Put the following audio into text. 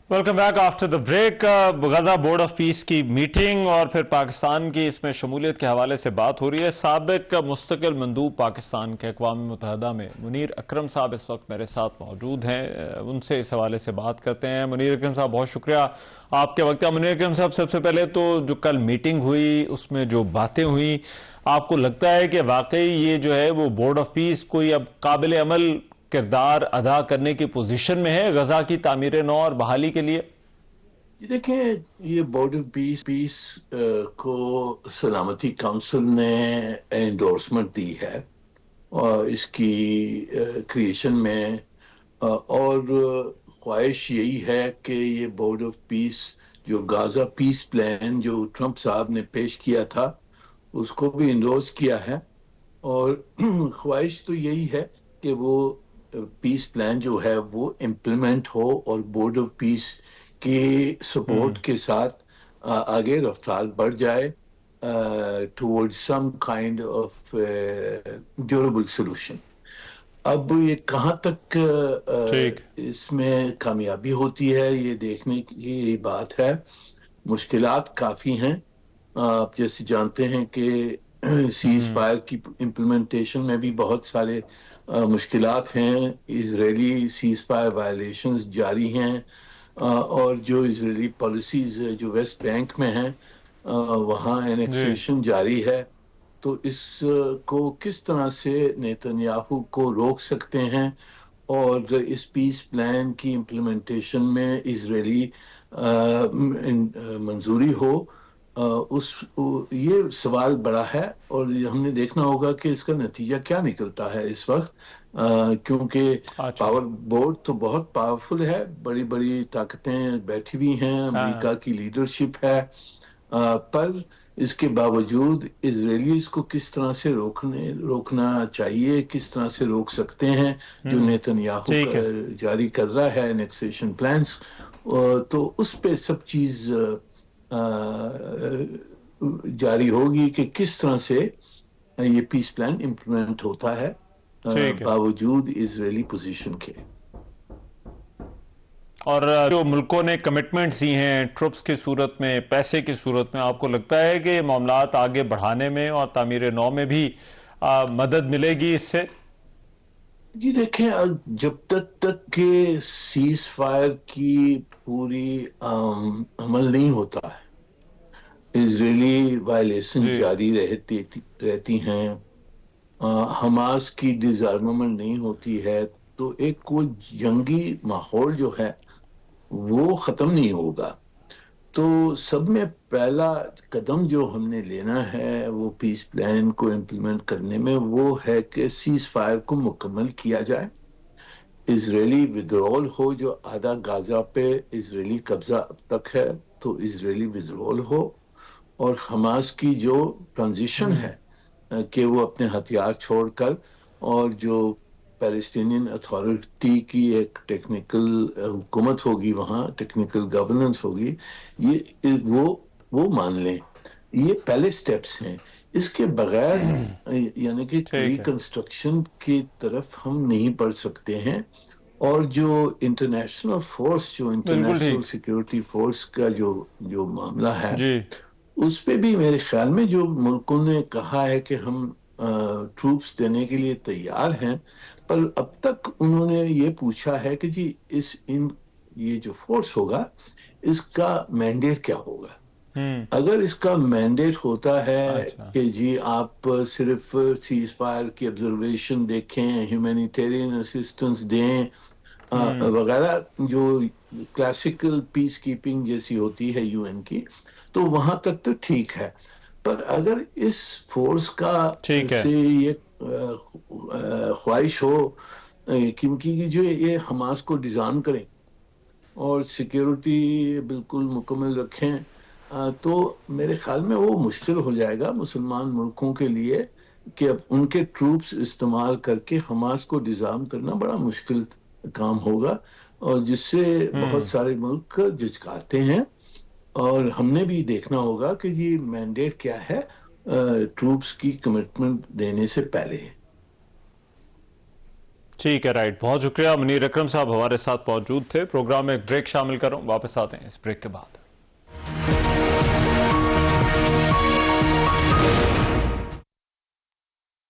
Welcome back after the break. Gaza board of peace की meeting और फिर पाकिस्तान की इसमें शमूलियत के हवाले से बात हो रही है। साबिक मुस्तकिल मंदूब पाकिस्तान के अक़वाम मुत्तहदा में मुनीर अकरम साहब इस वक्त मेरे साथ मौजूद हैं। उनसे इस हवाले से बात करते हैं। मुनीर अकरम साहब, बहुत शुक्रिया आपके वक्त का। मुनीर अकरम साहब, सबसे पहले तो जो कल मीटिंग हुई उसमें जो बातें हुई, आपको लगता है कि वाकई ये जो है वो बोर्ड ऑफ पीस कोई अब काबिल अमल किरदार अदा करने की पोजीशन में है गजा की तामीर नौ और बहाली के लिए? ये देखें, ये बोर्ड ऑफ पीस को सलामती काउंसिल ने एंडोर्समेंट दी है और इसकी क्रिएशन में और ख्वाहिश यही है कि ये बोर्ड ऑफ पीस जो गाजा पीस प्लान जो ट्रंप साहब ने पेश किया था उसको भी इंडोर्स किया है। और ख्वाहिश तो यही है कि वो पीस प्लान जो है वो इम्प्लीमेंट हो और बोर्ड ऑफ पीस की सपोर्ट के साथ आगे रफ्तार बढ़ जाए towards some kind of durable solution. अब ये कहाँ तक ठीक। इसमें कामयाबी होती है ये देखने की बात है। मुश्किलात काफ़ी हैं। आप जैसे जानते हैं कि सीज फायर की इम्प्लीमेंटेशन में भी बहुत सारे मुश्किलात हैं। इजरायली सीज फायर वायलेशंस जारी हैं और जो इजरायली पॉलिसीज जो वेस्ट बैंक में हैं वहाँ जी। एनेक्सेशन जारी है। तो इसको किस तरह से नेतन्याहू को रोक सकते हैं और इस पीस प्लान की इम्प्लीमेंटेशन में इजरायली मंजूरी हो, ये सवाल बड़ा है। और हमने देखना होगा कि इसका नतीजा क्या निकलता है इस वक्त, क्योंकि अच्छा। पावर बोर्ड तो बहुत पावरफुल है, बड़ी बड़ी ताकतें बैठी हुई हैं, हाँ। अमेरिका की लीडरशिप है, पर इसके बावजूद इजरायलीज को किस तरह से रोकना चाहिए, किस तरह से रोक सकते हैं जो नेतन्याहू ठीक है। जारी कर रहा है एनेक्सेशन प्लान्स। तो उस पे सब चीज जारी होगी कि किस तरह से ये पीस प्लान इम्प्लीमेंट होता है ठीक है। बावजूद इजरायली पोजीशन के। और जो मुल्कों ने कमिटमेंट्स दी हैं ट्रुप्स की सूरत में, पैसे की सूरत में, आपको लगता है कि ये मामलात आगे बढ़ाने में और तामीर नौ में भी मदद मिलेगी इससे? जी देखें, जब तक के सीज फायर की पूरी अमल नहीं होता है, इजरायली वायलेशन जी। जारी रहती हैं, हमास की डिसआर्मामेंट नहीं होती है, तो एक कोई जंगी माहौल जो है वो खत्म नहीं होगा। तो सब में पहला कदम जो हमने लेना है वो पीस प्लान को इम्प्लीमेंट करने में वो है कि सीज फायर को मुकम्मल किया जाए, इजरायली विद्रोल हो, जो आधा गाजा पे इजरायली कब्जा अब तक है तो इजरायली विद्रोल हो, और हमास की जो ट्रांजिशन है कि वो अपने हथियार छोड़कर और जो पैलेस्टीनियन अथॉरिटी की एक टेक्निकल हुकूमत होगी, वहाँ टेक्निकल गवर्नेंस होगी, ये वो मान लें। ये पहले स्टेप्स हैं। इसके बगैर यानी कि ठीक है। रिकंस्ट्रक्शन की तरफ हम नहीं बढ़ सकते हैं। और जो इंटरनेशनल फोर्स, जो बिल्कुल इंटरनेशनल ठीक। सिक्योरिटी फोर्स का जो जो मामला है, जी। उस पे भी मेरे ख्याल में जो मुल्कों ने कहा है कि हम ट्रूप्स देने के लिए तैयार हैं, पर अब तक उन्होंने ये पूछा है कि जी इस इन ये जो फोर्स होगा इसका मैंडेट क्या होगा। हम्म। अगर इसका मैंडेट होता है अच्छा। कि जी आप सिर्फ सीज फायर की ऑब्जर्वेशन देखें, ह्यूमैनिटेरियन असिस्टेंस दें वगैरह, जो क्लासिकल पीस कीपिंग जैसी होती है यूएन की, तो वहां तक तो ठीक है। पर अगर इस फोर्स का ठीक है। से ये ख्वाहिश हो क्योंकि जो ये हमास को डिजाइन करें और सिक्योरिटी बिल्कुल मुकम्मल रखें, तो मेरे ख्याल में वो मुश्किल हो जाएगा मुसलमान मुल्कों के लिए कि अब उनके ट्रूप्स इस्तेमाल करके हमास को डिजार्म करना बड़ा मुश्किल काम होगा, और जिससे बहुत सारे मुल्क झिझकाते हैं। और हमने भी देखना होगा कि ये मैंडेट क्या है ट्रूप्स की कमिटमेंट देने से पहले। ٹھیک ہے، رائٹ، بہت شکریہ منیر اکرم صاحب ہمارے ساتھ موجود تھے. پروگرام میں ایک بریک شامل کر رہا ہوں، واپس آتے ہیں اس بریک کے بعد.